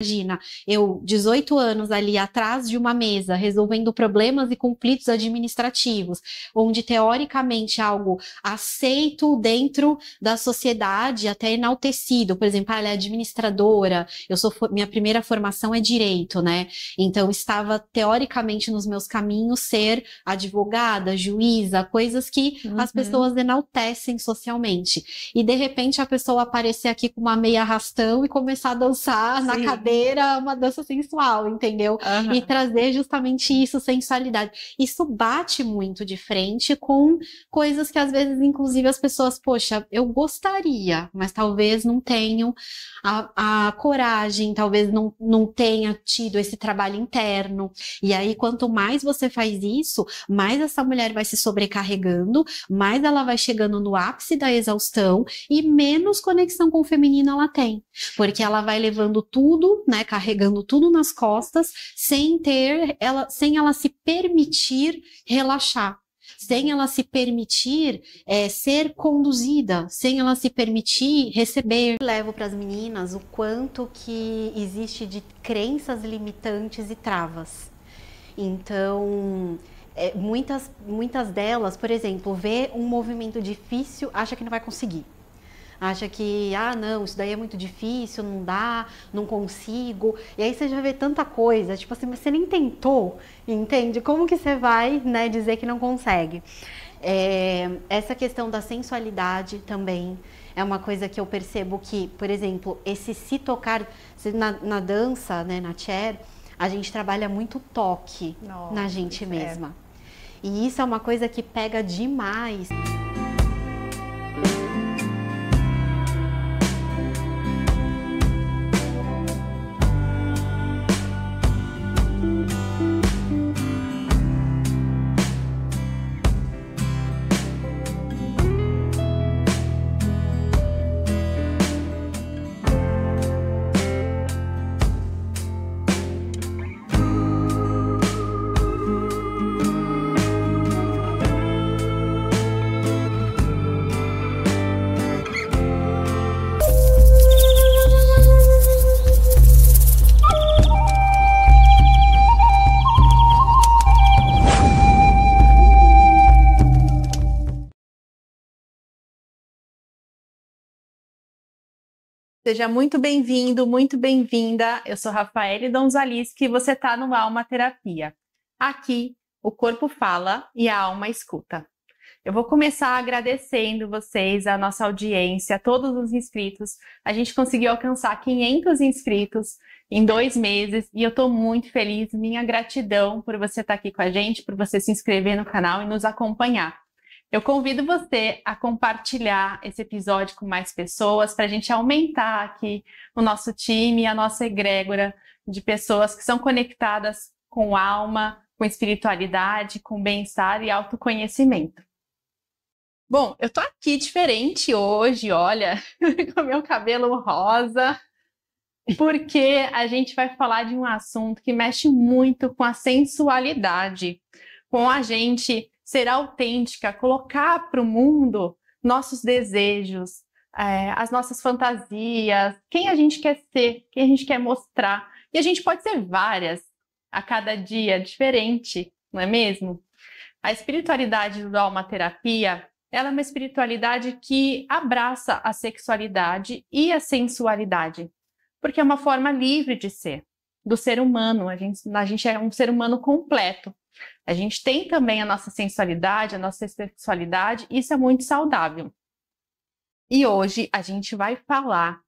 Imagina, eu, 18 anos ali atrás de uma mesa, resolvendo problemas e conflitos administrativos, onde teoricamente algo aceito dentro da sociedade, até enaltecido. Por exemplo, ela é administradora, minha primeira formação é direito, né? Então estava teoricamente nos meus caminhos ser advogada, juíza, coisas que as pessoas enaltecem socialmente. E de repente a pessoa aparecer aqui com uma meia arrastão e começar a dançar na cadeira, uma dança sensual, entendeu? E trazer justamente isso, sensualidade. Isso bate muito de frente com coisas que às vezes, inclusive, as pessoas, poxa, eu gostaria, mas talvez não tenham a coragem, talvez não tenha tido esse trabalho interno. E aí, quanto mais você faz isso, mais essa mulher vai se sobrecarregando, mais ela vai chegando no ápice da exaustão e menos conexão com o feminino ela tem. Porque ela vai levando tudo, né, carregando tudo nas costas, sem ela se permitir relaxar, sem ela se permitir ser conduzida, sem ela se permitir receber. Eu levo para as meninas o quanto que existe de crenças limitantes e travas. Então, muitas delas, por exemplo, vê um movimento difícil, acha que não vai conseguir. Acha que, não, isso daí é muito difícil, não dá, não consigo. E aí você já vê tanta coisa, tipo assim, mas você nem tentou, entende? Como que você vai, né, dizer que não consegue? Essa questão da sensualidade também é uma coisa que eu percebo que, por exemplo, esse se tocar, na dança, né, na chair, a gente trabalha muito toque na gente mesma. E isso é uma coisa que pega demais. Seja muito bem-vindo, muito bem-vinda. Eu sou Rafaele Donzaliski e você está no Alma Terapia. Aqui, o corpo fala e a alma escuta. Eu vou começar agradecendo vocês, a nossa audiência, a todos os inscritos. A gente conseguiu alcançar 500 inscritos em 2 meses e eu estou muito feliz. Minha gratidão por você estar aqui com a gente, por você se inscrever no canal e nos acompanhar. Eu convido você a compartilhar esse episódio com mais pessoas para a gente aumentar aqui o nosso time, a nossa egrégora de pessoas que são conectadas com alma, com espiritualidade, com bem-estar e autoconhecimento. Bom, eu tô aqui diferente hoje, olha, com meu cabelo rosa, porque a gente vai falar de um assunto que mexe muito com a sensualidade, com a gente ser autêntica, colocar para o mundo nossos desejos, as nossas fantasias, quem a gente quer ser, quem a gente quer mostrar. E a gente pode ser várias, a cada dia, diferente, não é mesmo? A espiritualidade do Alma Terapia, ela é uma espiritualidade que abraça a sexualidade e a sensualidade, porque é uma forma livre de ser, do ser humano. A gente é um ser humano completo. A gente tem também a nossa sensualidade, a nossa sexualidade, e isso é muito saudável. E hoje a gente vai falar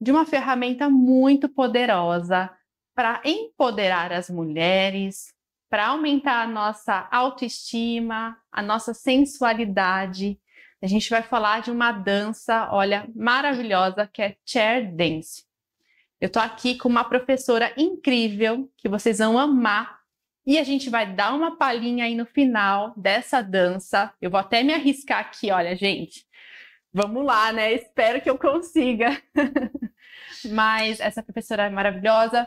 de uma ferramenta muito poderosa para empoderar as mulheres, para aumentar a nossa autoestima, a nossa sensualidade. A gente vai falar de uma dança, olha, maravilhosa, que é Chair Dance. Eu tô aqui com uma professora incrível, que vocês vão amar. E a gente vai dar uma palhinha aí no final dessa dança. Eu vou até me arriscar aqui, olha, gente. Vamos lá, né? Espero que eu consiga. Mas essa professora é maravilhosa.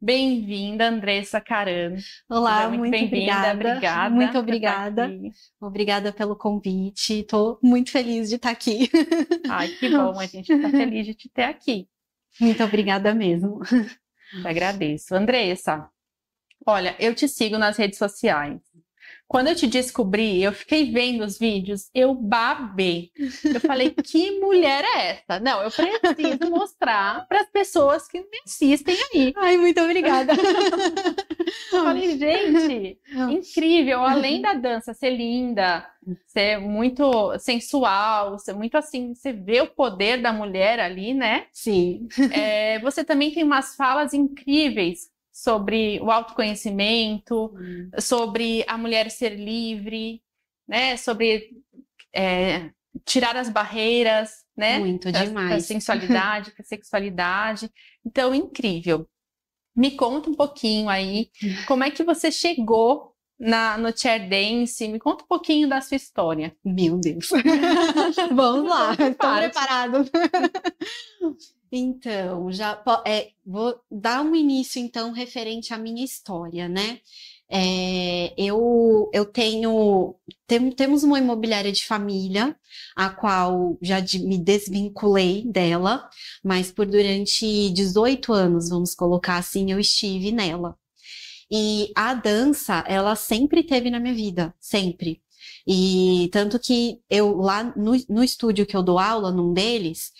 Bem-vinda, Andressa Caran. Olá, muito obrigada. Muito obrigada. Obrigada pelo convite. Estou muito feliz de estar aqui. Ai, que bom. A gente está feliz de te ter aqui. Muito obrigada mesmo. Eu agradeço. Andressa, olha, eu te sigo nas redes sociais. Quando eu te descobri, eu fiquei vendo os vídeos, eu babei. Eu falei, que mulher é essa? Não, eu preciso mostrar para as pessoas que me assistem aí. Ai, muito obrigada. Eu falei, gente, incrível. Além da dança ser linda, ser muito sensual, ser muito assim, você vê o poder da mulher ali, né? Sim. Você também tem umas falas incríveis sobre o autoconhecimento, sobre a mulher ser livre, né? Sobre tirar as barreiras, né? Muito demais. Da sensualidade, da sexualidade. Então, incrível. Me conta um pouquinho aí, como é que você chegou no chair dance? Me conta um pouquinho da sua história. Meu Deus. Vamos lá, estou preparado. Então, vou dar um início, então, referente à minha história, né? Temos uma imobiliária de família, a qual já me desvinculei dela, mas durante 18 anos, vamos colocar assim, eu estive nela. E a dança, ela sempre teve na minha vida, sempre. E tanto que eu lá no estúdio que eu dou aula, num deles,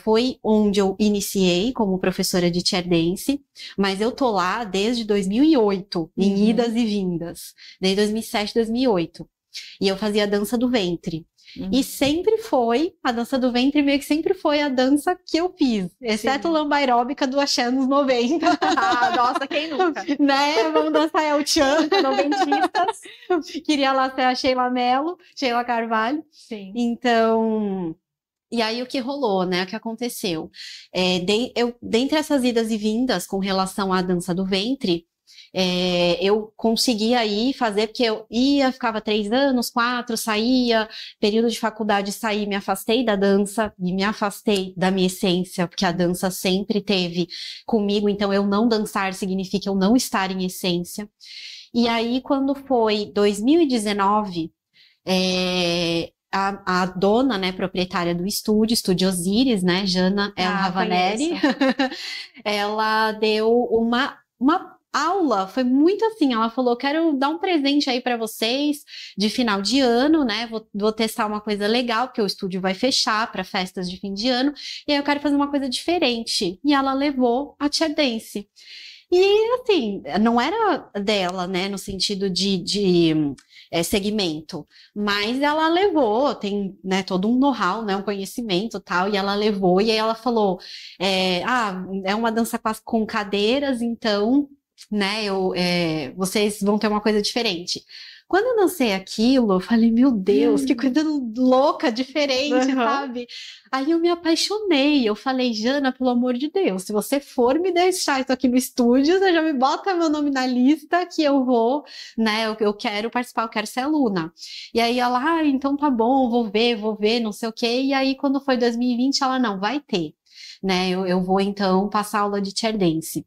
foi onde eu iniciei como professora de chair dance, mas eu tô lá desde 2008, em idas e vindas, desde 2007, 2008. E eu fazia a dança do ventre. E sempre foi, a dança do ventre meio que sempre foi a dança que eu fiz, exceto lamba aeróbica do Axé anos 90. Nossa, quem nunca? Né? Vamos dançar El Chan, noventistas. Queria lá ser a Sheila Mello, Sheila Carvalho. Sim. Então... E aí o que rolou, né? O que aconteceu? Dentre essas idas e vindas com relação à dança do ventre, eu conseguia aí fazer, porque eu ia, ficava 3 anos, 4, saía, período de faculdade saí, me afastei da dança e me afastei da minha essência, porque a dança sempre teve comigo, então eu não dançar significa eu não estar em essência. E aí quando foi 2019, a dona, né, proprietária do Estúdio Osiris, né, Jana El Ravanelli, ela deu uma aula, foi muito assim, ela falou, quero dar um presente aí para vocês de final de ano, né, vou testar uma coisa legal, porque o estúdio vai fechar para festas de fim de ano, e aí eu quero fazer uma coisa diferente. E ela levou a chair dance. E assim, não era dela, né, no sentido de segmento, mas ela levou, tem, né, todo um know-how, né, um conhecimento e tal, e ela levou, e aí ela falou, é uma dança com cadeiras, então, né, vocês vão ter uma coisa diferente. Quando eu dancei aquilo, eu falei, meu Deus, que coisa louca, diferente, sabe? Aí eu me apaixonei, eu falei, Jana, pelo amor de Deus, se você for me deixar isso aqui no estúdio, você já me bota meu nome na lista que eu vou, né, eu quero participar, eu quero ser aluna. E aí ela, então tá bom, vou ver, não sei o quê. E aí quando foi 2020, ela, não, vai ter. Né, eu vou então passar aula de chair dance.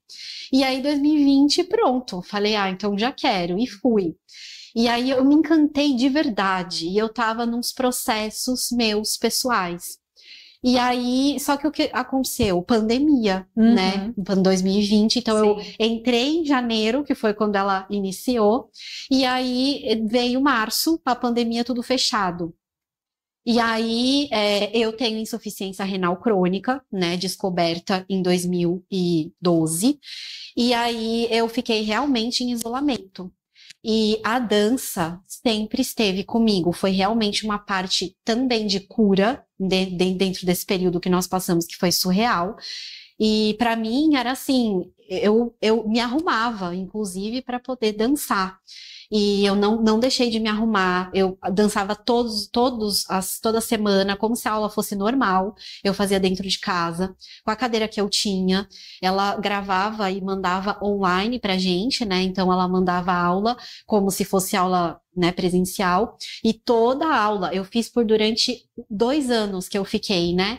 E aí 2020, pronto, falei, então já quero, e fui. E aí eu me encantei de verdade, e eu tava nos processos meus pessoais. E aí, só que o que aconteceu? Pandemia, né? Em 2020, então eu entrei em janeiro, que foi quando ela iniciou, e aí veio março, a pandemia tudo fechado. E aí, eu tenho insuficiência renal crônica, né, descoberta em 2012, e aí eu fiquei realmente em isolamento. E a dança sempre esteve comigo, foi realmente uma parte também de cura, dentro desse período que nós passamos, que foi surreal. E para mim era assim, eu me arrumava, inclusive, para poder dançar. E eu não deixei de me arrumar, eu dançava toda semana, como se a aula fosse normal, eu fazia dentro de casa, com a cadeira que eu tinha, ela gravava e mandava online pra gente, né, então ela mandava aula como se fosse aula, né, presencial, e toda a aula eu fiz durante 2 anos que eu fiquei, né,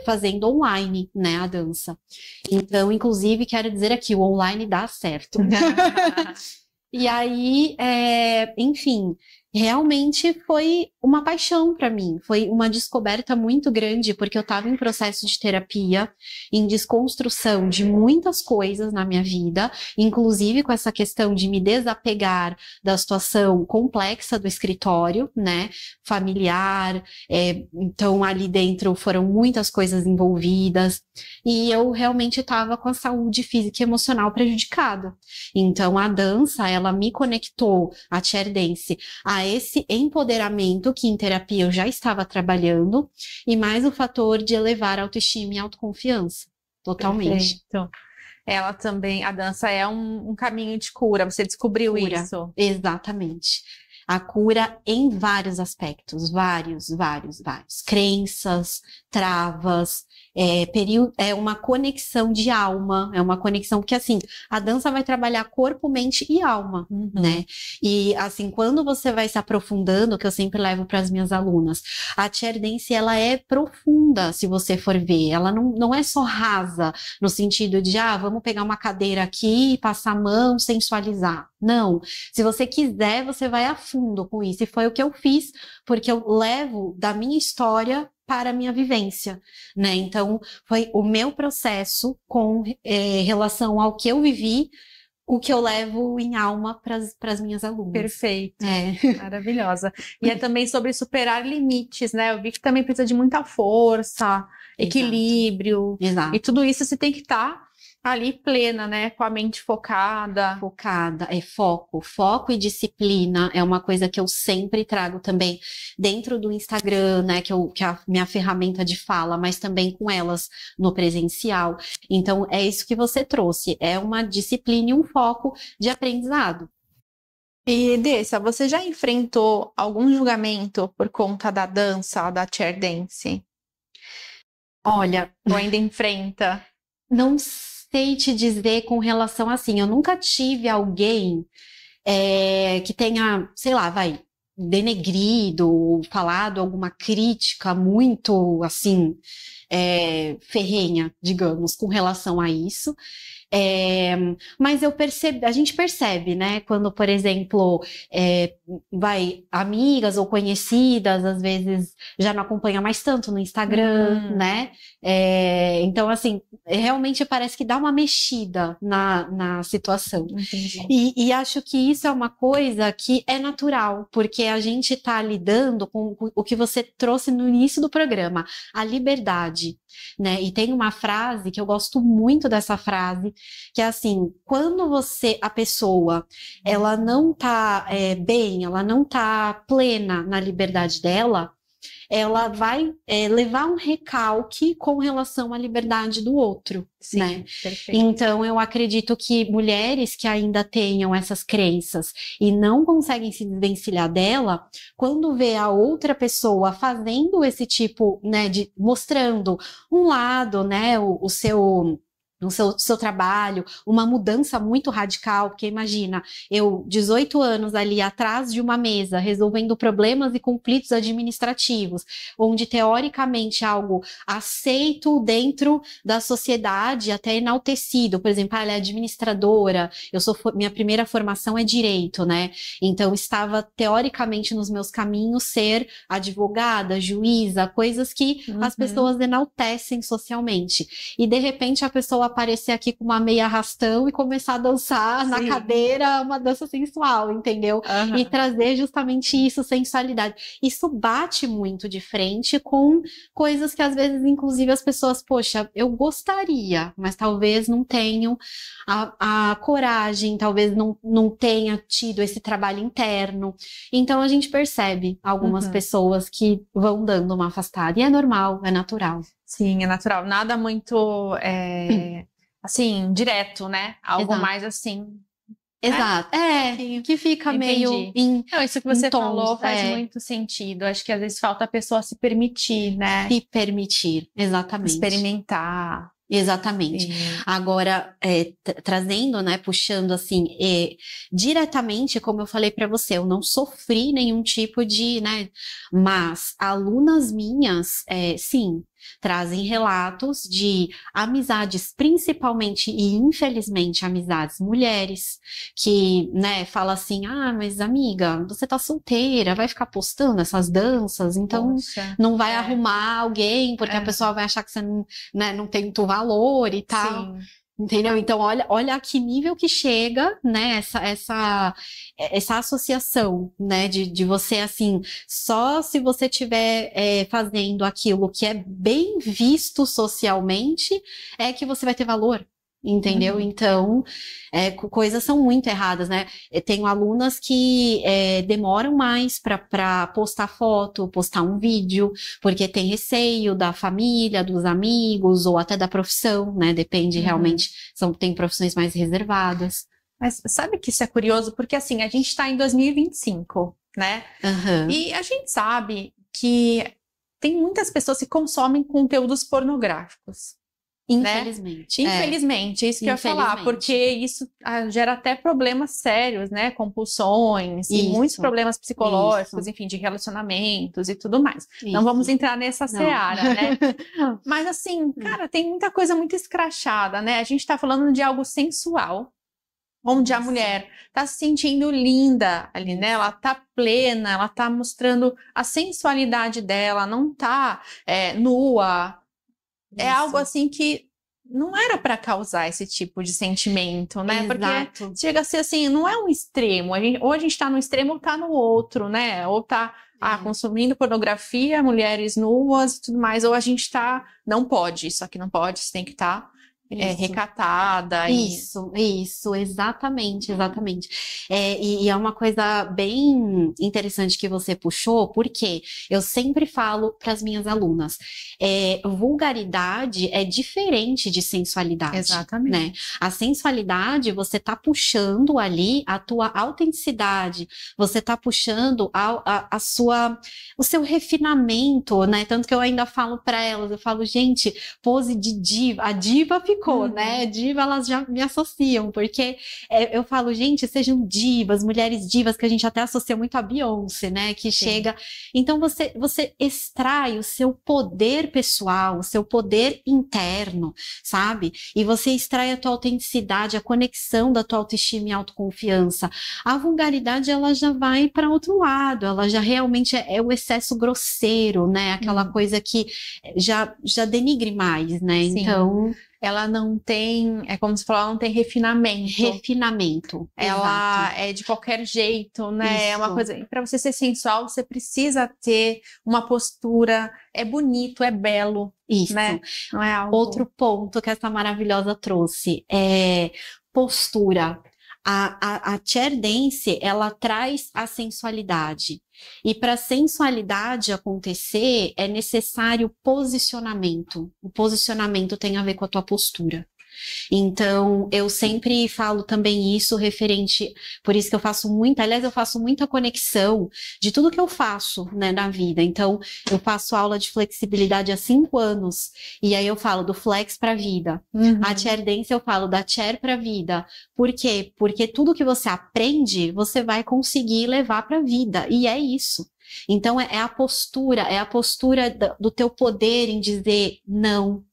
fazendo online, né, a dança. Então, inclusive, quero dizer aqui, o online dá certo. E aí, enfim, realmente foi uma paixão para mim, foi uma descoberta muito grande, porque eu estava em processo de terapia, em desconstrução de muitas coisas na minha vida, inclusive com essa questão de me desapegar da situação complexa do escritório, né, familiar, então ali dentro foram muitas coisas envolvidas, e eu realmente estava com a saúde física e emocional prejudicada. Então a dança, ela me conectou, a chair dance, a esse empoderamento que em terapia eu já estava trabalhando, e mais o fator de elevar a autoestima e autoconfiança, totalmente. Perfeito. Ela também, a dança é um caminho de cura, você descobriu isso? Exatamente. A cura em vários aspectos, vários. Crenças, travas, é uma conexão de alma, é uma conexão, porque assim, a dança vai trabalhar corpo, mente e alma, né? E assim, quando você vai se aprofundando, que eu sempre levo para as minhas alunas, a chair dance, ela é profunda, se você for ver, ela não é só rasa, no sentido de, vamos pegar uma cadeira aqui e passar a mão, sensualizar. Não, se você quiser, você vai a fundo com isso, e foi o que eu fiz, porque eu levo da minha história para a minha vivência, né? Então, foi o meu processo com relação ao que eu vivi, o que eu levo em alma para as minhas alunas. Perfeito, maravilhosa. E é também sobre superar limites, né? Eu vi que também precisa de muita força, equilíbrio. Exato. E tudo isso você tem que estar ali plena, né? Com a mente focada. Focada, foco e disciplina é uma coisa que eu sempre trago também dentro do Instagram, né? Que é a minha ferramenta de fala, mas também com elas no presencial. Então, é isso que você trouxe, é uma disciplina e um foco de aprendizado. E Dessa, você já enfrentou algum julgamento por conta da dança, da chair dance? Olha, ou ainda enfrenta? Não sei te dizer com relação assim, eu nunca tive alguém que tenha, sei lá, denegrido, falado alguma crítica muito, assim, ferrenha, digamos, com relação a isso. Mas a gente percebe, né, quando, por exemplo, amigas ou conhecidas, às vezes já não acompanha mais tanto no Instagram, né? Então, assim, realmente parece que dá uma mexida na situação. E acho que isso é uma coisa que é natural, porque a gente está lidando com o que você trouxe no início do programa, a liberdade, né? E tem uma frase que eu gosto muito dessa frase, que é assim, quando a pessoa, ela não tá bem, ela não tá plena na liberdade dela, ela vai levar um recalque com relação à liberdade do outro, Sim, né? Perfeito. Então, eu acredito que mulheres que ainda tenham essas crenças e não conseguem se desvencilhar dela, quando vê a outra pessoa fazendo esse tipo, né, mostrando um lado, né, o seu trabalho, uma mudança muito radical, porque imagina, eu 18 anos ali atrás de uma mesa, resolvendo problemas e conflitos administrativos, onde teoricamente algo aceito dentro da sociedade, até enaltecido, por exemplo, ela é administradora, minha primeira formação é direito, né? Então estava teoricamente nos meus caminhos ser advogada, juíza, coisas que as pessoas enaltecem socialmente. E de repente a pessoa aparecer aqui com uma meia arrastão e começar a dançar na cadeira, uma dança sensual, entendeu? E trazer justamente isso, sensualidade. Isso bate muito de frente com coisas que às vezes, inclusive, as pessoas, poxa, eu gostaria, mas talvez não tenham a coragem, talvez não tenha tido esse trabalho interno. Então a gente percebe algumas pessoas que vão dando uma afastada, e é normal, é natural. Sim, é natural. Nada muito, assim, direto, né? Algo mais assim. Exato. Que fica meio Não, isso que você falou faz muito sentido. Acho que às vezes falta a pessoa se permitir, né? Se permitir, exatamente. Experimentar. Exatamente. Agora, trazendo, né, puxando assim, diretamente, como eu falei para você, eu não sofri nenhum tipo de, né, mas alunas minhas, sim, trazem relatos de amizades, principalmente e infelizmente amizades mulheres, que, né, fala assim, ah, mas amiga, você tá solteira, vai ficar postando essas danças, então Poxa, não vai arrumar alguém, porque a pessoa vai achar que você não, né, não tem muito valor e tal. Sim. Entendeu? Então, olha a que nível que chega, né, essa associação, né, de você, assim, só se você estiver fazendo aquilo que é bem visto socialmente, é que você vai ter valor. Entendeu? Então, coisas são muito erradas, né? Eu tenho alunas que demoram mais para postar foto, postar um vídeo, porque tem receio da família, dos amigos, ou até da profissão, né? Depende realmente, tem profissões mais reservadas. Mas sabe que isso é curioso? Porque assim, a gente está em 2025, né? E a gente sabe que tem muitas pessoas que consomem conteúdos pornográficos. Infelizmente. Né? Infelizmente, isso que eu ia falar, porque isso gera até problemas sérios, né? Compulsões e muitos problemas psicológicos, enfim, de relacionamentos e tudo mais. Não vamos entrar nessa seara, né? Mas assim, cara, tem muita coisa muito escrachada, né? A gente tá falando de algo sensual, onde a mulher tá se sentindo linda ali, né? Ela tá plena, ela tá mostrando a sensualidade dela, não tá nua. É algo assim que não era para causar esse tipo de sentimento, né? Exato. Porque chega a ser assim, não é um extremo. Ou a gente tá no extremo ou tá no outro, né? Ou tá consumindo pornografia, mulheres nuas e tudo mais, ou a gente tá, não pode, isso aqui não pode, isso tem que estar recatada. Isso, exatamente. E é uma coisa bem interessante que você puxou, porque eu sempre falo para as minhas alunas, vulgaridade é diferente de sensualidade. Exatamente. Né? A sensualidade, você tá puxando ali a tua autenticidade, você tá puxando o seu refinamento, né? Tanto que eu ainda falo para elas, eu falo, gente, pose de diva, a diva ficou, né? Diva, elas já me associam, porque eu falo, gente, sejam divas, mulheres divas, que a gente até associa muito a Beyoncé, né? Que chega. Então você extrai o seu poder pessoal, o seu poder interno, sabe? E você extrai a tua autenticidade, a conexão da tua autoestima e autoconfiança. A vulgaridade, ela já vai para outro lado, ela já realmente é o excesso grosseiro, né? Aquela coisa que já denigre mais, né? Sim. Então, ela não tem, como se falou, ela não tem refinamento. Ela é de qualquer jeito, né? Isso. É uma coisa, para você ser sensual, você precisa ter uma postura, é bonito, é belo. Isso. Né? Não é algo... Outro ponto que essa maravilhosa trouxe é postura. A chair dance, ela traz a sensualidade. E para a sensualidade acontecer, é necessário posicionamento. O posicionamento tem a ver com a tua postura. Então, eu sempre falo também isso referente, por isso que eu faço muita conexão de tudo que eu faço, né, na vida. Então, eu faço aula de flexibilidade há 5 anos, e aí eu falo do flex para a vida. A chair dance eu falo da chair para a vida. Por quê? Porque tudo que você aprende, você vai conseguir levar para a vida, e é isso. Então, é a postura do teu poder em dizer não,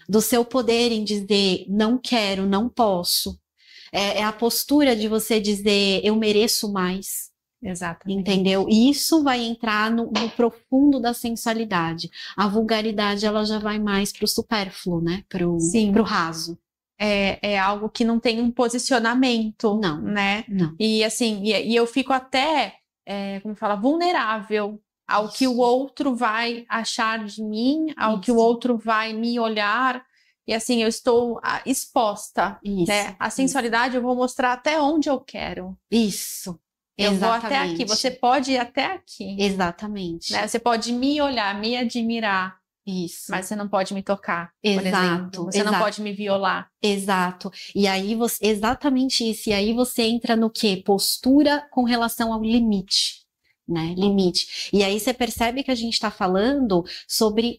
do seu poder em dizer não quero, não posso. É a postura de você dizer eu mereço mais. Exatamente. Entendeu? E isso vai entrar no profundo da sensualidade. A vulgaridade, ela já vai mais pro supérfluo, né? Pro raso. É algo que não tem um posicionamento, não, né? Não. E assim, e eu fico até, como fala, vulnerável ao que o outro vai achar de mim, ao que o outro vai me olhar, e assim, eu estou exposta, né? A sensualidade eu vou mostrar até onde eu quero. Isso. Eu vou até aqui, você pode ir até aqui. Exatamente. Né? Você pode me olhar, me admirar. Isso. Mas você não pode me tocar, por exemplo. Você não pode me violar. Exato. E aí, exatamente isso. E aí você entra no quê? Postura com relação ao limite. né? Limite. E aí você percebe que a gente está falando sobre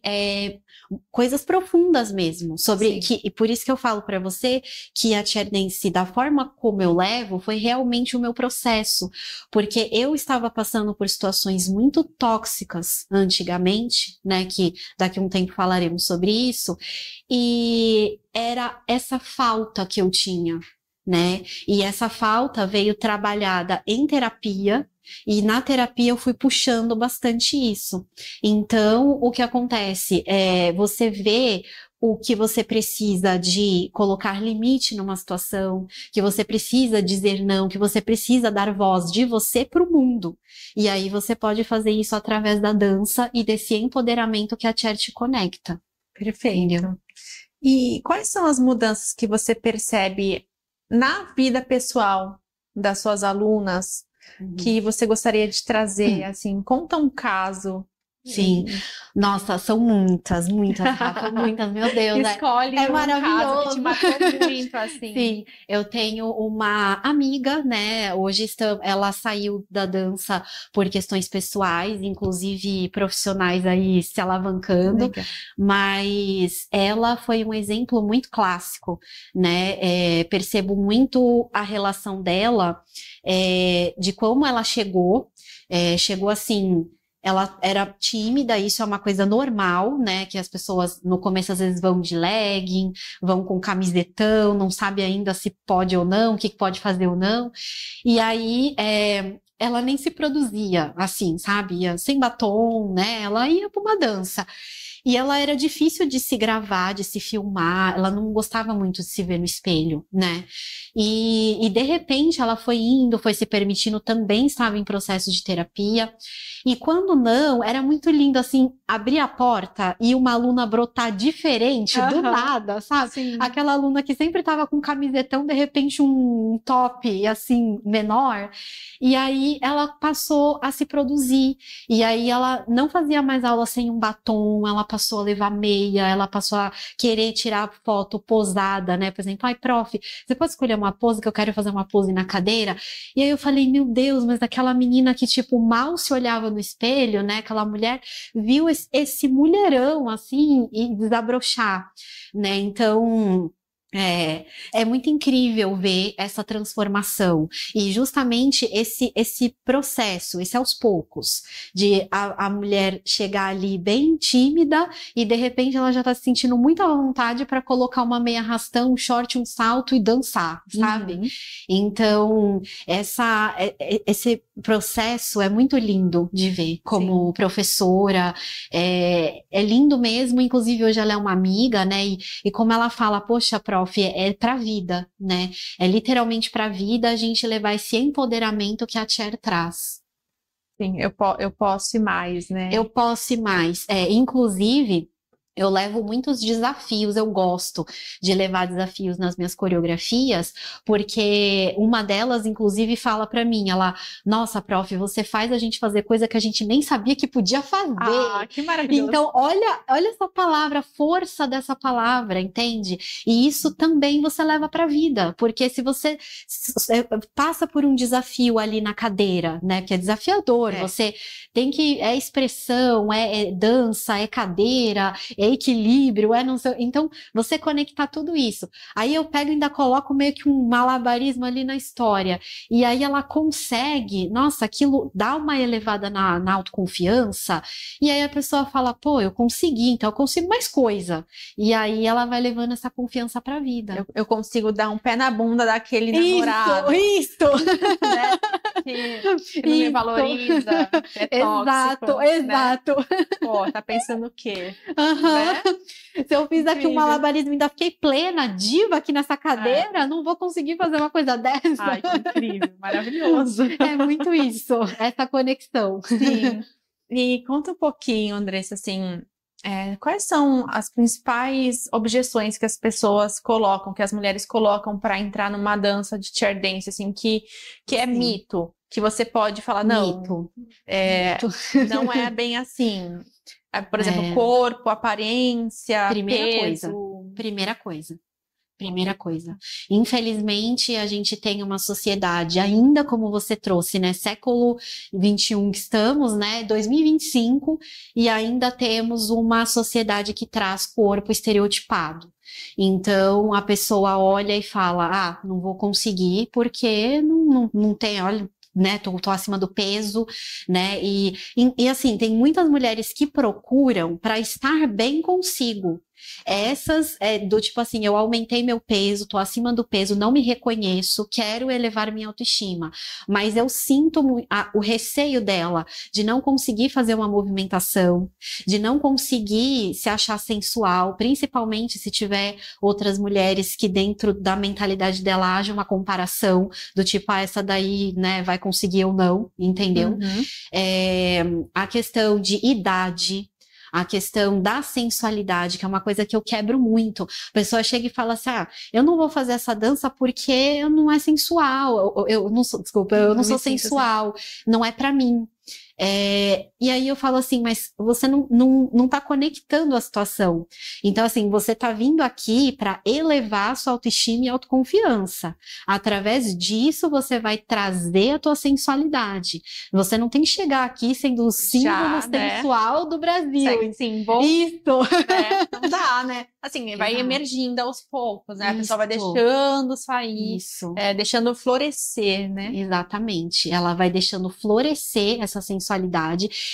coisas profundas mesmo, sobre e por isso que eu falo para você que a chair dance, da forma como eu levo, foi realmente o meu processo, porque eu estava passando por situações muito tóxicas antigamente, né? Que daqui a um tempo falaremos sobre isso, e era essa falta que eu tinha, né? E essa falta veio trabalhada em terapia. E na terapia eu fui puxando bastante isso. Então, o que acontece é você vê o que você precisa de colocar limite numa situação, que você precisa dizer não, que você precisa dar voz de você para o mundo. E aí você pode fazer isso através da dança e desse empoderamento que a chair te conecta. Perfeito. Entendeu? E quais são as mudanças que você percebe na vida pessoal das suas alunas que você gostaria de trazer, assim, conta um caso. Sim, nossa, são muitas, Rafa, muitas, meu Deus, Escolhe é um maravilhoso. caso que te marcou muito, assim. Sim, eu tenho uma amiga, né, hoje ela saiu da dança por questões pessoais, inclusive profissionais aí se alavancando, Legal. Mas ela foi um exemplo muito clássico, né, percebo muito a relação dela, de como ela chegou assim. Ela era tímida, isso é uma coisa normal, né? Que as pessoas no começo às vezes vão de legging, vão com camisetão, não sabe ainda se pode ou não, o que pode fazer ou não. E aí ela nem se produzia assim, sabe? Ia sem batom, né? Ela ia para uma dança. E ela era difícil de se gravar, de se filmar, ela não gostava muito de se ver no espelho, né? E de repente ela foi indo, foi se permitindo, também estava em processo de terapia. E quando não, era muito lindo, assim, abrir a porta e uma aluna brotar diferente, do nada, sabe? Sim. Aquela aluna que sempre estava com camisetão, de repente um top, assim, menor. E aí ela passou a se produzir. E aí ela não fazia mais aula sem um batom, ela passou a levar meia, ela passou a querer tirar foto posada, né? Por exemplo, ai, prof, você pode escolher uma pose que eu quero fazer uma pose na cadeira? E aí eu falei, meu Deus, mas aquela menina que, tipo, mal se olhava no espelho, né? Aquela mulher viu esse mulherão, assim, e desabrochar, né? Então... É muito incrível ver essa transformação e justamente esse processo, esse aos poucos, de a mulher chegar ali bem tímida e de repente ela já tá se sentindo muito à vontade para colocar uma meia arrastão, um short, um salto e dançar, sabe? Então, esse processo é muito lindo de ver como professora, é lindo mesmo, inclusive hoje ela é uma amiga, né, e como ela fala, poxa, prof, é pra vida, né, é literalmente pra vida a gente levar esse empoderamento que a chair traz. Sim, eu posso ir mais, né? Eu posso ir mais, inclusive... Eu levo muitos desafios, eu gosto de levar desafios nas minhas coreografias, porque uma delas, inclusive, fala pra mim, ela, nossa, prof, você faz a gente fazer coisa que a gente nem sabia que podia fazer. Ah, que maravilhoso. Então, olha essa palavra, a força dessa palavra, entende? E isso também você leva pra vida, porque se você passa por um desafio ali na cadeira, né, que é desafiador, você tem que, expressão, é dança, é cadeira, equilíbrio, não sei, então você conectar tudo isso. Aí eu pego e ainda coloco meio que um malabarismo ali na história, e aí ela consegue, nossa, aquilo dá uma elevada na autoconfiança, e aí a pessoa fala, pô, eu consegui, então eu consigo mais coisa, e aí ela vai levando essa confiança pra vida. Eu consigo dar um pé na bunda daquele namorado. Isso! Né? Que não me valoriza, é tóxico. Exato. Né? Pô, tá pensando o quê? Né? Se eu fiz aqui um Incrível. malabarismo e ainda fiquei plena, diva aqui nessa cadeira, não vou conseguir fazer uma coisa dessa. Ai, que incrível, maravilhoso. É muito isso, essa conexão. Sim. E conta um pouquinho, Andressa, assim, quais são as principais objeções que as pessoas colocam, que as mulheres colocam para entrar numa dança de chair dance, assim, que é mito, que você pode falar, não, Mito. não é bem assim. Por exemplo, corpo, aparência, Primeira peso. coisa. Primeira coisa. Primeira coisa. Infelizmente, a gente tem uma sociedade, ainda como você trouxe, né? Século XXI que estamos, né? 2025, e ainda temos uma sociedade que traz corpo estereotipado. Então, a pessoa olha e fala, ah, não vou conseguir porque não tem, olha, né, tô acima do peso, né, e assim, tem muitas mulheres que procuram para estar bem consigo. Essas, do tipo assim, eu aumentei meu peso, tô acima do peso, não me reconheço, quero elevar minha autoestima, mas eu sinto o receio dela de não conseguir fazer uma movimentação, de não conseguir se achar sensual, principalmente se tiver outras mulheres que dentro da mentalidade dela haja uma comparação do tipo, ah, essa daí, né, vai conseguir ou não, entendeu? A questão de idade, a questão da sensualidade, que é uma coisa que eu quebro muito. A pessoa chega e fala assim, ah, eu não vou fazer essa dança porque eu não é sensual, eu não sou, desculpa, eu não sou sensual, não é pra mim. E aí eu falo assim, mas você não tá conectando a situação. Então, assim, você tá vindo aqui para elevar a sua autoestima e autoconfiança. Através disso, você vai trazer a tua sensualidade. Você não tem que chegar aqui sendo o símbolo sensual do Brasil. Símbolo. Isso! Não dá, né? Assim, vai emergindo aos poucos, né? A pessoa vai deixando sair, deixando florescer, né? Exatamente. Ela vai deixando florescer essa sensualidade.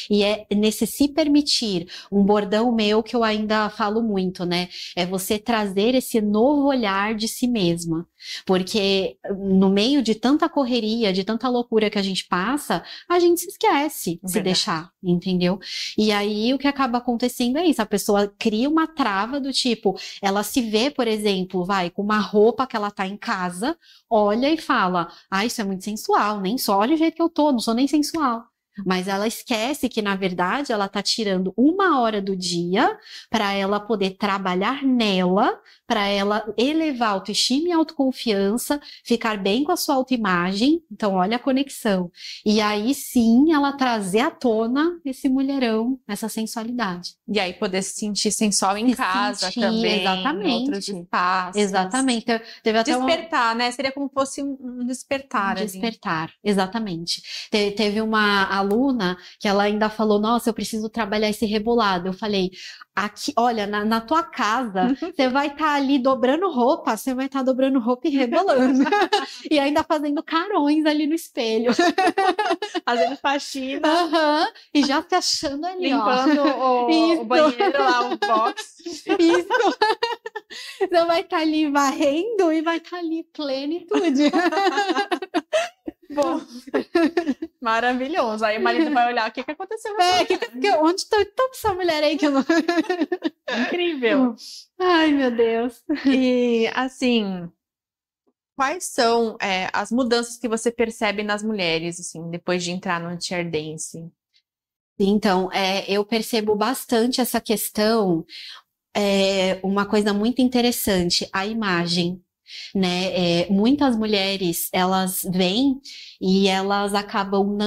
E é nesse se permitir, um bordão meu que eu ainda falo muito, né? É você trazer esse novo olhar de si mesma. Porque no meio de tanta correria, de tanta loucura que a gente passa, a gente se esquece de se deixar, entendeu? E aí o que acaba acontecendo é isso, a pessoa cria uma trava do tipo, ela se vê, por exemplo, com uma roupa que ela tá em casa, olha e fala, ah, isso é muito sensual, nem só olha o jeito que eu tô, não sou nem sensual. Mas ela esquece que, na verdade, ela tá tirando 1 hora do dia para ela poder trabalhar nela, para ela elevar a autoestima e a autoconfiança, ficar bem com a sua autoimagem. Então, olha a conexão. E aí, sim, ela trazer à tona esse mulherão, essa sensualidade. E aí, poder se sentir sensual em casa também, exatamente. em outros espaços. Exatamente. Teve até despertar, né? Seria como se fosse um despertar. Despertar, exatamente. Teve uma aluna que ela ainda falou, nossa, eu preciso trabalhar esse rebolado. Eu falei, aqui, olha, na tua casa, você vai estar ali dobrando roupa, você vai estar dobrando roupa e rebolando. E ainda fazendo carões ali no espelho. Fazendo faxina. E já se achando ali, limpando o banheiro lá, o box. Isso. Você vai estar ali varrendo e vai estar ali plenitude. Bom, maravilhoso. Aí o marido vai olhar, o que aconteceu? Onde está essa mulher aí que eu não... Incrível. Ai, meu Deus. E, assim, quais são as mudanças que você percebe nas mulheres, assim, depois de entrar no chair dance? Então, eu percebo bastante essa questão, uma coisa muito interessante, a imagem. Né? Muitas mulheres, elas vêm e elas acabam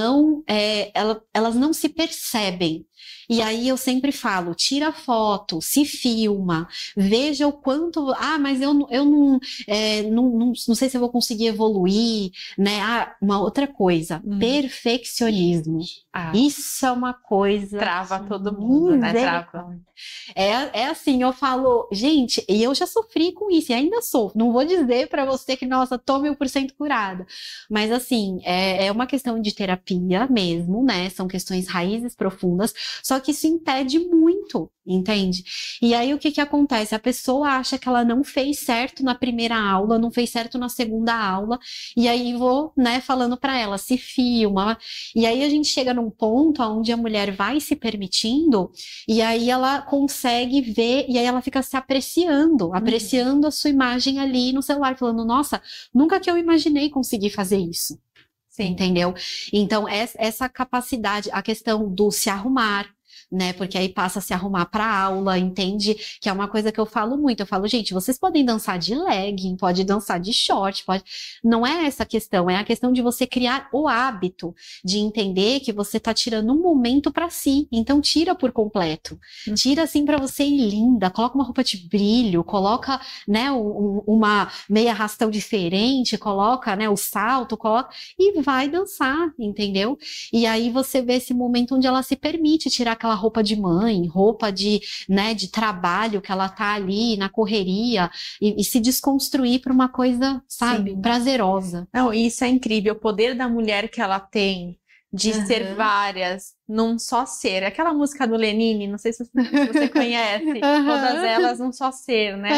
elas não se percebem. E aí eu sempre falo, tira foto, se filma, veja o quanto, mas eu não sei se eu vou conseguir evoluir, né? Uma outra coisa, perfeccionismo. Isso é uma coisa... Trava todo mundo, né? Trava. Assim, eu falo, gente, e eu já sofri com isso, e ainda sofro. Não vou dizer pra você que, nossa, tô 1000% curada. Mas assim, é uma questão de terapia mesmo, né? São questões raízes profundas, só que isso impede muito, entende? E aí o que acontece? A pessoa acha que ela não fez certo na primeira aula, não fez certo na segunda aula, e aí vou, né, falando pra ela, se filma, e aí a gente chega num ponto onde a mulher vai se permitindo, e aí ela consegue ver, e aí ela fica se apreciando a sua imagem ali no celular, falando, nossa, nunca que eu imaginei conseguir fazer isso. Sim. Entendeu? Então, essa capacidade, a questão do se arrumar, né? Porque aí passa a se arrumar para aula, entende? Que é uma coisa que eu falo muito. Eu falo, gente, vocês podem dançar de legging, pode dançar de short, pode. Não é essa a questão, é a questão de você criar o hábito de entender que você tá tirando um momento para si. Então tira por completo. Tira assim para você ir linda, coloca uma roupa de brilho, coloca, né, uma meia arrastão diferente, coloca, né, o salto, coloca e vai dançar, entendeu? E aí você vê esse momento onde ela se permite tirar aquela roupa de mãe, roupa de, né, de trabalho que ela tá ali na correria e se desconstruir para uma coisa, sabe, Sim. prazerosa. Não, isso é incrível, o poder da mulher que ela tem de ser várias num só ser. Aquela música do Lenine, não sei se você conhece, todas elas num só ser, né?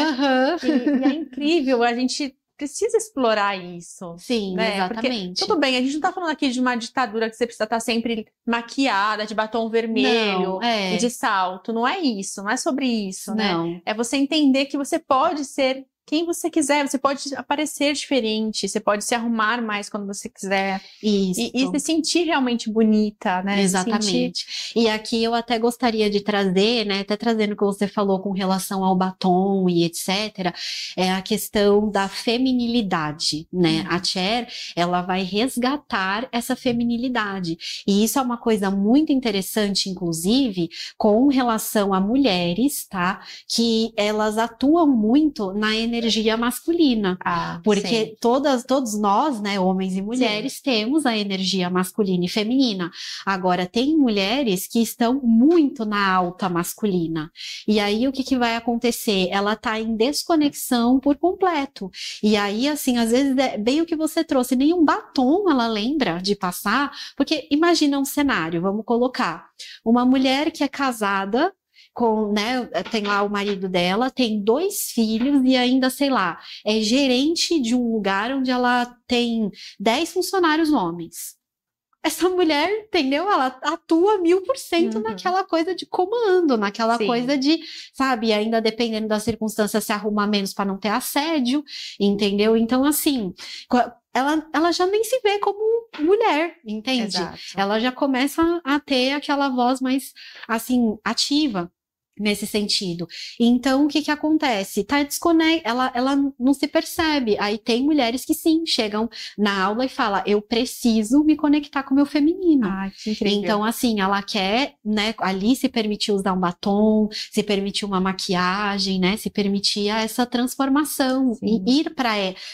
E é incrível, a gente precisa explorar isso. Sim, né? exatamente. Porque, tudo bem, a gente não tá falando aqui de uma ditadura que você precisa estar sempre maquiada, de batom vermelho e de salto. Não é isso, não é sobre isso, né? É você entender que você pode ser quem você quiser, você pode aparecer diferente, você pode se arrumar mais quando você quiser. Isso. E se sentir realmente bonita, né? Exatamente. E aqui eu até gostaria de trazer, né, até trazendo o que você falou com relação ao batom e etc., é a questão da feminilidade, né? A Cher, ela vai resgatar essa feminilidade. E isso é uma coisa muito interessante, inclusive, com relação a mulheres, tá? Que elas atuam muito na energia masculina. Porque todos nós, né, homens e mulheres, temos a energia masculina e feminina. Agora, tem mulheres que estão muito na alta masculina. E aí, o que vai acontecer? Ela tá em desconexão por completo. E aí, assim, às vezes, é bem o que você trouxe, nenhum batom ela lembra de passar, porque imagina um cenário, vamos colocar, uma mulher que é casada, né, tem lá o marido dela, tem 2 filhos e ainda, sei lá, é gerente de um lugar onde ela tem 10 funcionários homens. Essa mulher, entendeu? Ela atua 1000% naquela coisa de comando, naquela coisa de, sabe, ainda dependendo das circunstâncias, se arrumar menos para não ter assédio, entendeu? Então, assim, ela já nem se vê como mulher, entende? Exato. Ela já começa a ter aquela voz mais, assim, ativa nesse sentido. Então, o que acontece? Tá ela não se percebe. Aí tem mulheres que sim, chegam na aula e falam, eu preciso me conectar com o meu feminino. Que incrível. Então, assim, ela quer, né, ali se permitir usar um batom, se permitir uma maquiagem, né, se permitir essa transformação e ir para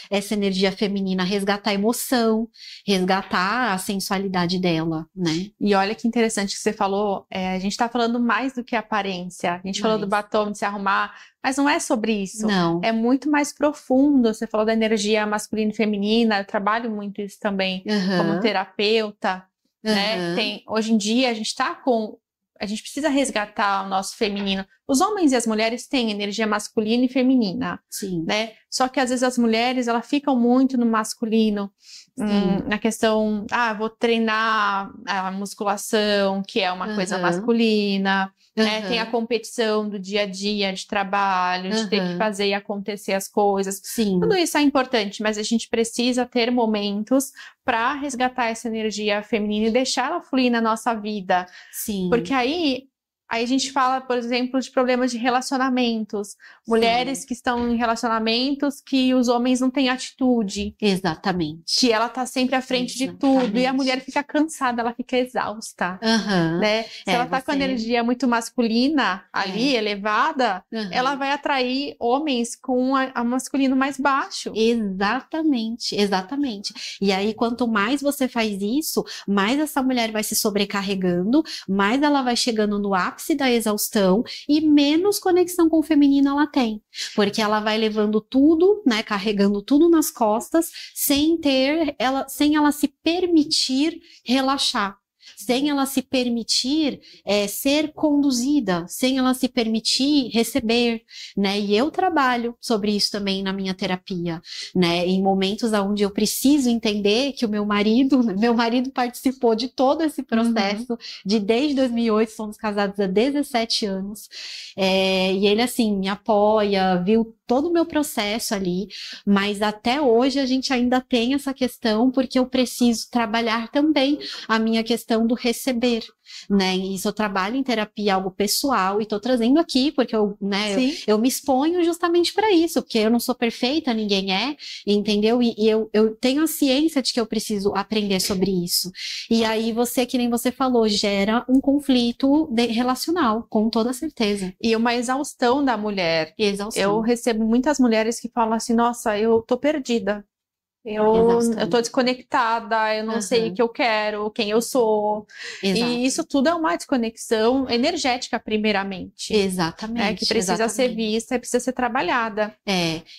essa energia feminina, resgatar a emoção, resgatar a sensualidade dela, né? E olha que interessante que você falou, a gente tá falando mais do que aparência. A gente falou do batom, de se arrumar, mas não é sobre isso. Não. É muito mais profundo. Você falou da energia masculina e feminina, eu trabalho muito isso também como terapeuta, né? Hoje em dia a gente precisa resgatar o nosso feminino. Os homens e as mulheres têm energia masculina e feminina, né? Só que às vezes as mulheres, elas ficam muito no masculino, na questão, vou treinar a musculação, que é uma coisa masculina, né? Tem a competição do dia a dia, de trabalho, de ter que fazer e acontecer as coisas. Tudo isso é importante, mas a gente precisa ter momentos para resgatar essa energia feminina e deixar ela fluir na nossa vida. Porque aí a gente fala, por exemplo, de problemas de relacionamentos. Mulheres que estão em relacionamentos que os homens não têm atitude. Exatamente. Que ela tá sempre à frente de tudo. E a mulher fica cansada, ela fica exausta. Né? Se ela tá com a energia muito masculina ali, elevada, ela vai atrair homens com a masculino mais baixo. Exatamente, exatamente. E aí, quanto mais você faz isso, mais essa mulher vai se sobrecarregando, mais ela vai chegando no ápice da exaustão e menos conexão com o feminino ela tem, porque ela vai levando tudo, né, carregando tudo nas costas, sem ela se permitir relaxar, sem ela se permitir ser conduzida, sem ela se permitir receber, né? E eu trabalho sobre isso também na minha terapia, né? Em momentos onde eu preciso entender que o meu marido participou de todo esse processo, desde 2008, somos casados há 17 anos, e ele, assim, me apoia, viu todo o meu processo ali, mas até hoje a gente ainda tem essa questão, porque eu preciso trabalhar também a minha questão do receber, né? Isso eu trabalho em terapia, algo pessoal, e tô trazendo aqui, porque eu me exponho justamente para isso, porque eu não sou perfeita, ninguém é, entendeu? E eu tenho a ciência de que eu preciso aprender sobre isso. E aí que nem você falou, gera um conflito relacional, com toda certeza. E uma exaustão da mulher. Eu recebo muitas mulheres que falam assim, nossa, eu tô perdida. Eu tô desconectada, eu não sei o que eu quero, quem eu sou. Exato. E isso tudo é uma desconexão energética, primeiramente. Exatamente. Né? Que precisa ser vista e precisa ser trabalhada.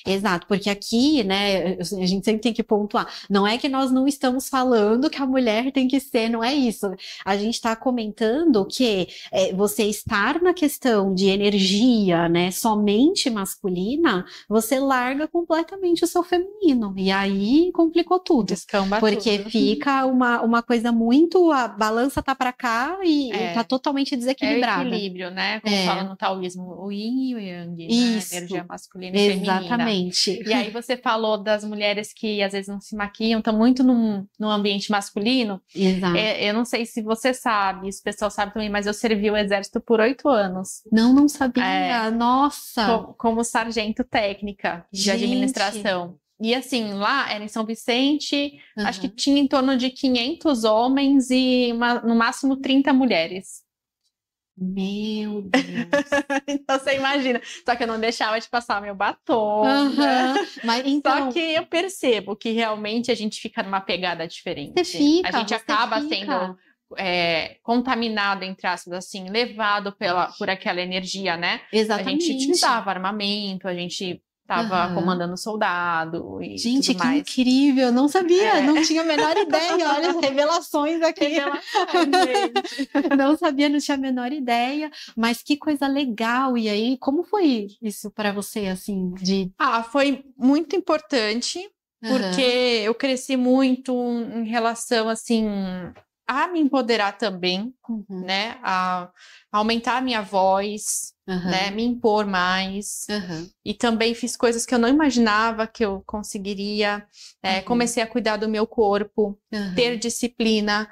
Exato. Porque aqui, né, a gente sempre tem que pontuar. Não é que nós não estamos falando que a mulher tem que ser, não é isso. A gente está comentando que você estar na questão de energia, né, somente masculina, você larga completamente o seu feminino. E aí complicou tudo. Descamba porque tudo. Fica uma coisa muito... A balança tá pra cá e tá totalmente desequilibrada. É o equilíbrio, né? Como fala no taoísmo, o yin e o yang, Isso. Né? Energia masculina e feminina. Exatamente. E aí você falou das mulheres que às vezes não se maquiam, estão muito no ambiente masculino. Exato. Eu não sei se você sabe, isso o pessoal sabe também, mas eu servi o exército por 8 anos. Não sabia. Nossa! Como sargento técnica de administração. E assim, lá era em São Vicente, acho que tinha em torno de 500 homens e no máximo 30 mulheres. Meu Deus! Então você imagina, só que eu não deixava de passar meu batom, Mas, então... Só que eu percebo que realmente a gente fica numa pegada diferente. A gente acaba sendo contaminado, entre aspas, assim, levado por aquela energia, né? Exatamente. A gente utilizava armamento, a gente tava comandando soldado e gente, tudo mais. Que incrível! Não sabia, não tinha a menor ideia. Olha as revelações aqui. Gente. Não sabia, não tinha a menor ideia. Mas que coisa legal! E aí, como foi isso para você, assim? Foi muito importante, porque eu cresci muito em relação, assim, a me empoderar também, né? A aumentar a minha voz, né? Me impor mais. E também fiz coisas que eu não imaginava que eu conseguiria. Comecei a cuidar do meu corpo, ter disciplina.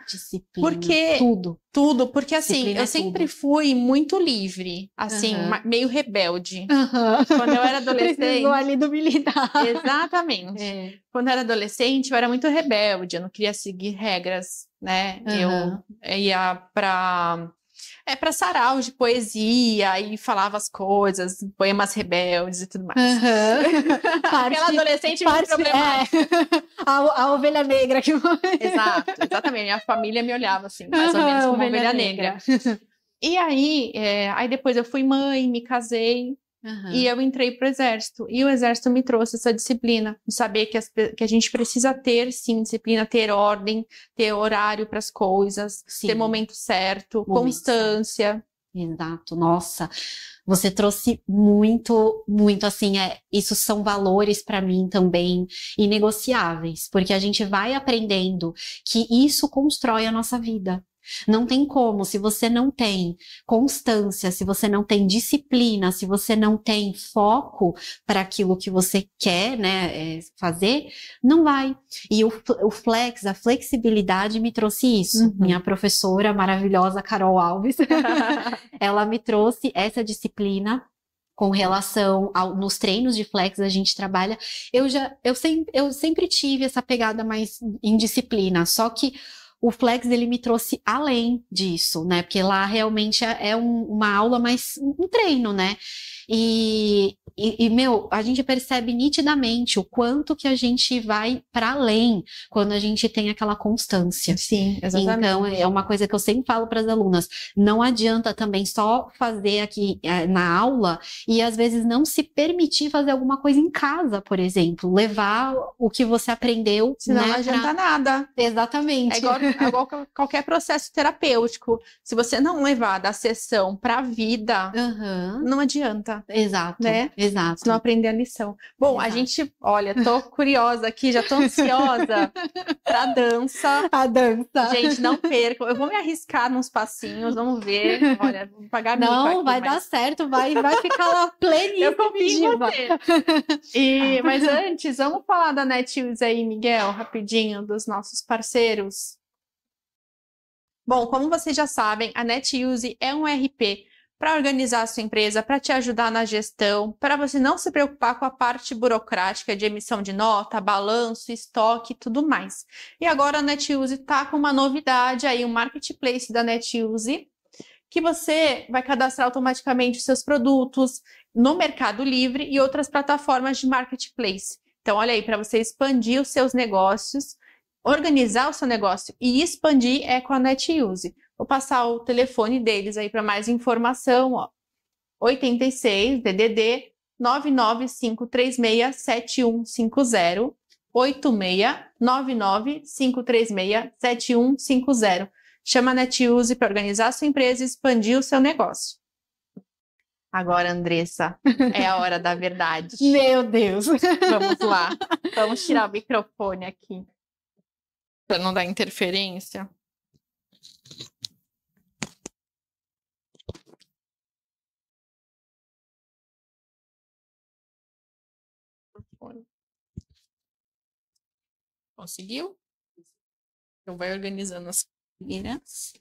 Porque tudo, porque assim, eu sempre fui muito livre, assim, meio rebelde. Quando eu era adolescente... Precisou ali do militar. Exatamente. Quando eu era adolescente, eu era muito rebelde, eu não queria seguir regras, né? Eu ia para saraus de poesia e falava as coisas, poemas rebeldes e tudo mais. Aquela adolescente muito problemática. A ovelha negra que Exatamente. Minha família me olhava assim, mais ou menos como ovelha negra. E aí depois eu fui mãe, me casei. E eu entrei pro exército. E o exército me trouxe essa disciplina. De saber que a gente precisa ter, sim, disciplina, ter ordem, ter horário para as coisas, ter momento certo, constância. Exato. Nossa, você trouxe muito, muito, assim, isso são valores para mim também inegociáveis. Porque a gente vai aprendendo que isso constrói a nossa vida. Não tem como, se você não tem constância, se você não tem disciplina, se você não tem foco para aquilo que você quer, né, fazer, não vai. E a flexibilidade me trouxe isso. Minha professora maravilhosa, Carol Alves, ela me trouxe essa disciplina. Com relação nos treinos de flex a gente trabalha, eu sempre tive essa pegada mais em disciplina, só que o flex, ele me trouxe além disso, né? Porque lá realmente é uma aula mais um treino, né? E, a gente percebe nitidamente o quanto que a gente vai para além quando a gente tem aquela constância. Sim, exatamente. Então, é uma coisa que eu sempre falo para as alunas, não adianta também só fazer aqui na aula e às vezes não se permitir fazer alguma coisa em casa, por exemplo, levar o que você aprendeu. Senão não adianta nada. Exatamente. É igual qualquer processo terapêutico. Se você não levar da sessão para a vida, não adianta. Exato, né? Exato. Se não aprender a lição. Bom, a gente, olha, tô curiosa aqui, já tô ansiosa pra dança. A dança. Gente, não percam. Eu vou me arriscar nos passinhos, vamos ver. Olha, vou pagar mico Não, aqui, vai dar certo, vai ficar lá pleníssimo. Eu confio em você. Mas antes, vamos falar da Netshoes aí, Miguel, rapidinho, dos nossos parceiros. Bom, como vocês já sabem, a Netshoes é um ERP para organizar a sua empresa, para te ajudar na gestão, para você não se preocupar com a parte burocrática de emissão de nota, balanço, estoque e tudo mais. E agora a Netshoes está com uma novidade aí, um marketplace da Netshoes, que você vai cadastrar automaticamente os seus produtos no Mercado Livre e outras plataformas de marketplace. Então, olha aí, para você expandir os seus negócios, organizar o seu negócio e expandir é com a Netshoes. Vou passar o telefone deles aí para mais informação, ó. 86 DDD 995367150, 869935367150. Chama a Netshoes para organizar a sua empresa e expandir o seu negócio. Agora, Andressa, é a hora da verdade. Meu Deus! Vamos lá. Vamos tirar o microfone aqui para não dar interferência. Conseguiu? Então vai organizando as cadeiras.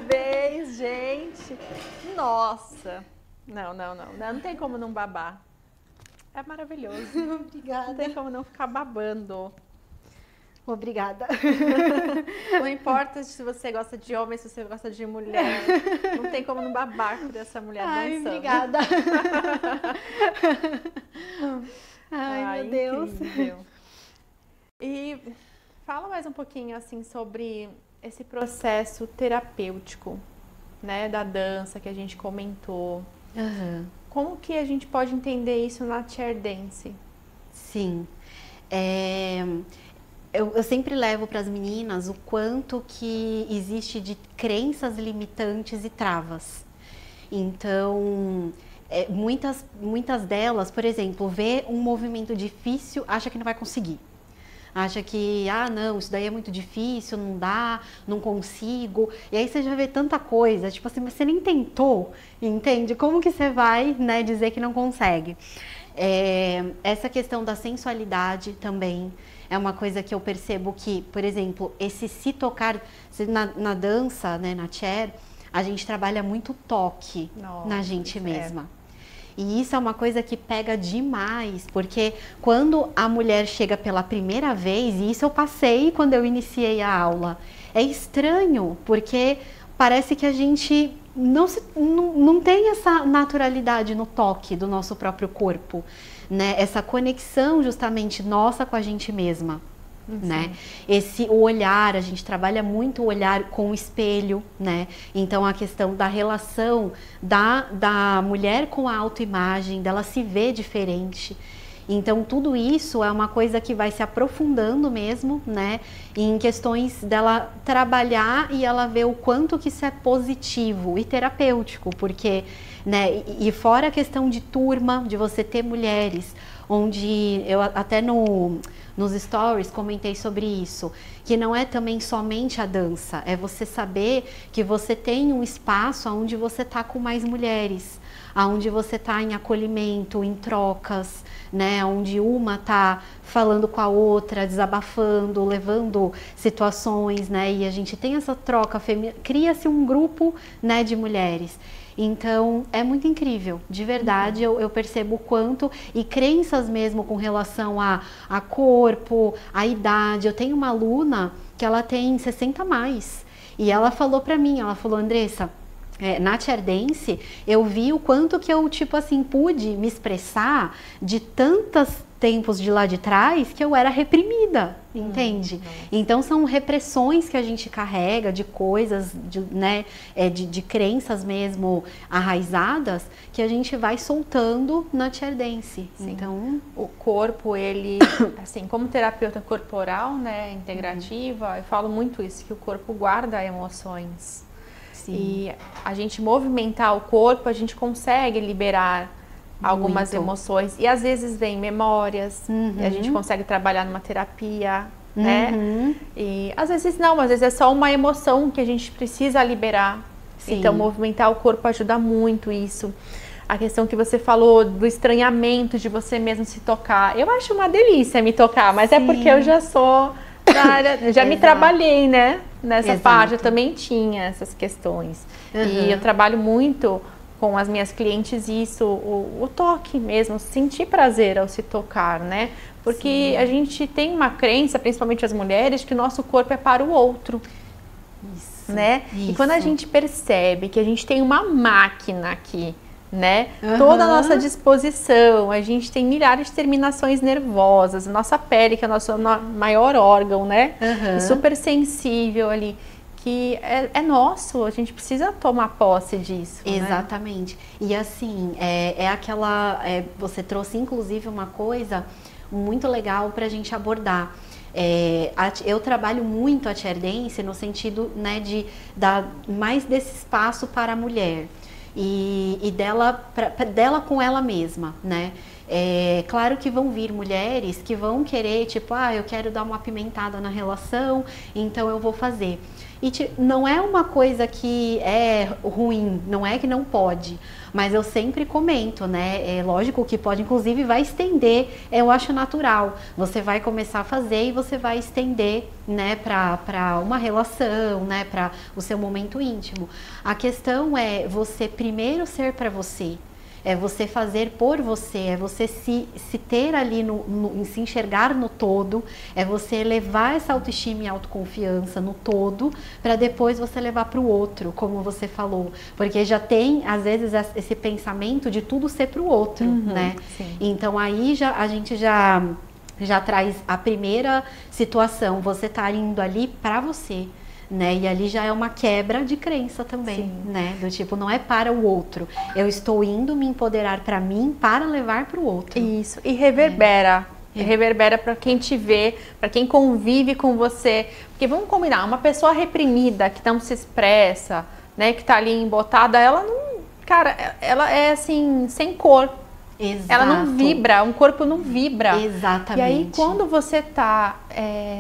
Vez, gente. Nossa. Não tem como não babar. É maravilhoso. Obrigada. Não tem como não ficar babando. Obrigada. Não importa se você gosta de homem, se você gosta de mulher. Não tem como não babar por essa mulher dançando. Obrigada. Ai, meu Deus. Incrível. E fala mais um pouquinho assim sobre esse processo terapêutico, né, da dança que a gente comentou. Como que a gente pode entender isso na chair dance? Sim. Eu sempre levo para as meninas o quanto que existe de crenças limitantes e travas. Então, muitas delas, por exemplo, vê um movimento difícil, acha que não vai conseguir. Acha que, não, isso daí é muito difícil, não dá, não consigo. E aí você já vê tanta coisa, tipo assim, mas você nem tentou, entende? Como que você vai, né, dizer que não consegue? Essa questão da sensualidade também é uma coisa que eu percebo que, por exemplo, esse se tocar, na dança, né, na chair, a gente trabalha muito toque na gente mesma. E isso é uma coisa que pega demais, porque quando a mulher chega pela primeira vez, e isso eu passei quando eu iniciei a aula, é estranho, porque parece que a gente não tem essa naturalidade no toque do nosso próprio corpo, né? Essa conexão justamente nossa com a gente mesma. Né? O olhar, a gente trabalha muito o olhar com o espelho, né? Então a questão da relação da mulher com a autoimagem, dela se ver diferente. Então tudo isso é uma coisa que vai se aprofundando mesmo, né? Em questões dela trabalhar e ela ver o quanto que isso é positivo e terapêutico, porque, né? E fora a questão de turma, de você ter mulheres, onde eu até nos stories comentei sobre isso, que não é também somente a dança, é você saber que você tem um espaço onde você está com mais mulheres, onde você está em acolhimento, em trocas, né, onde uma está falando com a outra, desabafando, levando situações, né, e a gente tem essa troca feminina, cria-se um grupo, né, de mulheres. Então, é muito incrível, de verdade, eu percebo o quanto, e crenças mesmo com relação a corpo, a idade. Eu tenho uma aluna que ela tem 60 a mais, e ela falou pra mim, ela falou, Andressa, na chair dance, eu vi o quanto que eu, tipo assim, pude me expressar de tantos tempos de lá de trás que eu era reprimida, entende? Então são repressões que a gente carrega de coisas, de crenças mesmo arraizadas, que a gente vai soltando na chair dance. Sim. Então, o corpo, ele, assim, como terapeuta corporal, né, integrativa, eu falo muito isso, que o corpo guarda emoções. Sim. E a gente movimentar o corpo, a gente consegue liberar algumas emoções. E às vezes vem memórias, e a gente consegue trabalhar numa terapia, né? E às vezes não, às vezes é só uma emoção que a gente precisa liberar. Sim. Então, movimentar o corpo ajuda muito isso. A questão que você falou do estranhamento de você mesmo se tocar. Eu acho uma delícia me tocar, mas é porque eu já sou da área, já me trabalhei, né? Nessa parte, eu também tinha essas questões. E eu trabalho muito com as minhas clientes isso, o toque mesmo, sentir prazer ao se tocar, né? Porque a gente tem uma crença, principalmente as mulheres, que o nosso corpo é para o outro. Isso, né? Isso. E quando a gente percebe que a gente tem uma máquina aqui, né? Toda a nossa disposição, a gente tem milhares de terminações nervosas, nossa pele, que é o nosso maior órgão, né? Super sensível ali. Que é nosso, a gente precisa tomar posse disso. Exatamente. Né? E assim, você trouxe inclusive uma coisa muito legal para a gente abordar. Eu trabalho muito a chair dance no sentido, né, de dar mais desse espaço para a mulher e dela com ela mesma, né? Claro que vão vir mulheres que vão querer, tipo, eu quero dar uma apimentada na relação, então eu vou fazer. E não é uma coisa que é ruim, não é que não pode, mas eu sempre comento, né? É lógico que pode, inclusive vai estender, eu acho natural. Você vai começar a fazer e você vai estender, né, para uma relação, né, para o seu momento íntimo. A questão é você primeiro ser para você. É você fazer por você, é você se ter ali, se enxergar no todo, é você levar essa autoestima e autoconfiança no todo, para depois você levar para o outro, como você falou. Porque já tem, às vezes, esse pensamento de tudo ser para o outro, né? Sim. Então aí a gente já traz a primeira situação, você tá indo ali para você. Né? E ali já é uma quebra de crença também, né? Do tipo, não é para o outro. Eu estou indo me empoderar para mim para levar para o outro. Isso. E reverbera. Reverbera para quem te vê, para quem convive com você. Porque vamos combinar, uma pessoa reprimida, que não se expressa, né? Que tá ali embotada, ela não... Cara, ela é assim, sem cor. Exato. Ela não vibra, um corpo não vibra. Exatamente. E aí, quando você tá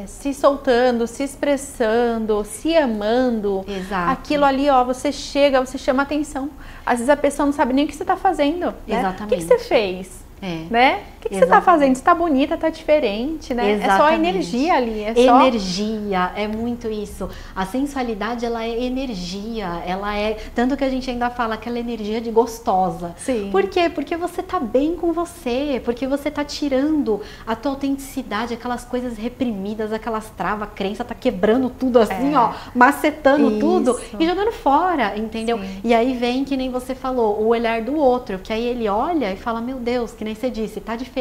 se soltando, se expressando, se amando, aquilo ali, ó, você chega, você chama atenção. Às vezes a pessoa não sabe nem o que você tá fazendo. Né? Exatamente. O que você fez? Né? O que você tá fazendo? Você tá bonita, tá diferente, né? Exatamente. É só a energia ali. Energia, é muito isso. A sensualidade, ela é energia, ela é... Tanto que a gente ainda fala aquela energia de gostosa. Sim. Por quê? Porque você tá bem com você, porque você tá tirando a tua autenticidade, aquelas coisas reprimidas, aquelas travas, crença, tá quebrando tudo assim, ó, macetando tudo e jogando fora, entendeu? Sim. E aí vem, que nem você falou, o olhar do outro, que aí ele olha e fala, meu Deus, que nem você disse, tá diferente.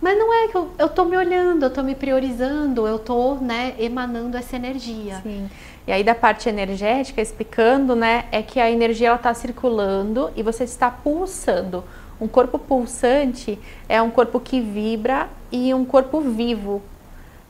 Mas não é que eu tô me olhando, eu tô me priorizando, eu tô, né, emanando essa energia. Sim. E aí da parte energética, explicando, né, é que a energia ela tá circulando e você está pulsando. Um corpo pulsante é um corpo que vibra e um corpo vivo,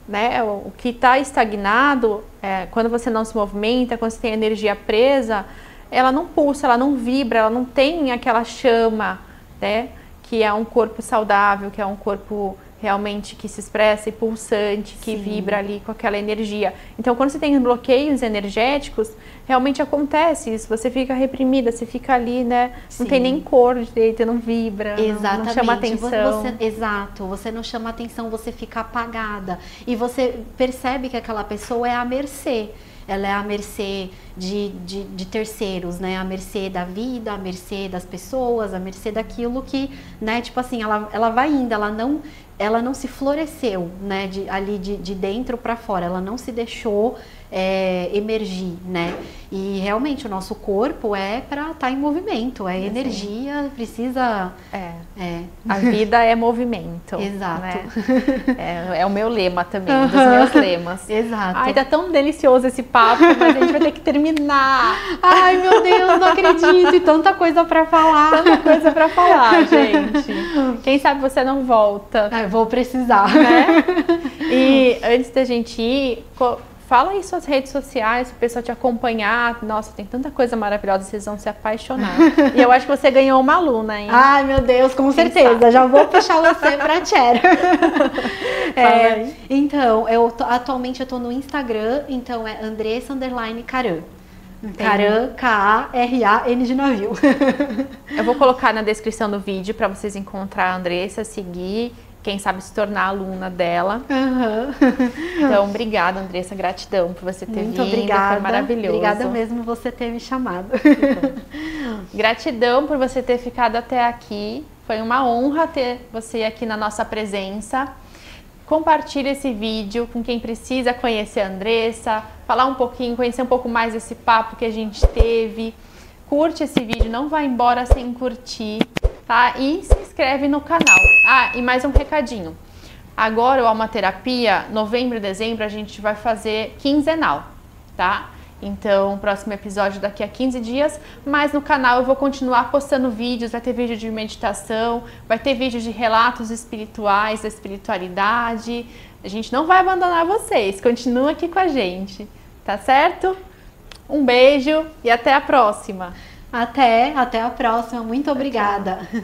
né? O que está estagnado, quando você não se movimenta, quando você tem energia presa, ela não pulsa, ela não vibra, ela não tem aquela chama, né? Que é um corpo saudável, que é um corpo realmente que se expressa e pulsante, que vibra ali com aquela energia. Então, quando você tem bloqueios energéticos, realmente acontece isso. Você fica reprimida, você fica ali, né? Não tem nem cor direito, não vibra, exatamente. Não chama atenção. Exato, você não chama atenção, você fica apagada. E você percebe que aquela pessoa é à mercê. Ela é à mercê de terceiros, né? À mercê da vida, à mercê das pessoas, à mercê daquilo que, né? Tipo assim, ela vai indo, ela não se floresceu, né? Ali de dentro para fora, ela não se deixou emergir, né? E realmente o nosso corpo é para estar em movimento, é energia, precisa... A vida é movimento. Exato. Né? É o meu lema também, um dos meus lemas. Exato. Ai, tá tão delicioso esse papo, mas a gente vai ter que terminar. Ai, meu Deus, não acredito, e tanta coisa para falar. Tanta coisa para falar, gente. Quem sabe você não volta. Eu vou precisar. Né? E antes da gente ir... Fala aí suas redes sociais, para o pessoal te acompanhar. Nossa, tem tanta coisa maravilhosa, vocês vão se apaixonar. E eu acho que você ganhou uma aluna, hein? Ai, meu Deus, com certeza. Já vou puxar você pra Cher. Então, atualmente eu tô no Instagram, então é Andressa_Caran. Caran, K-A-R-A-N de navio. Eu vou colocar na descrição do vídeo para vocês encontrar a Andressa, seguir. Quem sabe se tornar aluna dela. Então, obrigada, Andressa. Gratidão por você ter vindo. Obrigada. Foi maravilhoso. Obrigada mesmo você ter me chamado. Gratidão por você ter ficado até aqui. Foi uma honra ter você aqui na nossa presença. Compartilhe esse vídeo com quem precisa conhecer a Andressa, falar um pouquinho, conhecer um pouco mais desse papo que a gente teve. Curte esse vídeo, não vai embora sem curtir. Tá? E se inscreve no canal. Ah, e mais um recadinho. Agora o Alma Terapia, novembro e dezembro, a gente vai fazer quinzenal, tá? Então, próximo episódio daqui a 15 dias, mas no canal eu vou continuar postando vídeos, vai ter vídeo de meditação, vai ter vídeo de relatos espirituais, da espiritualidade. A gente não vai abandonar vocês, continua aqui com a gente, tá certo? Um beijo e até a próxima! Até a próxima. Muito obrigada. Tchau.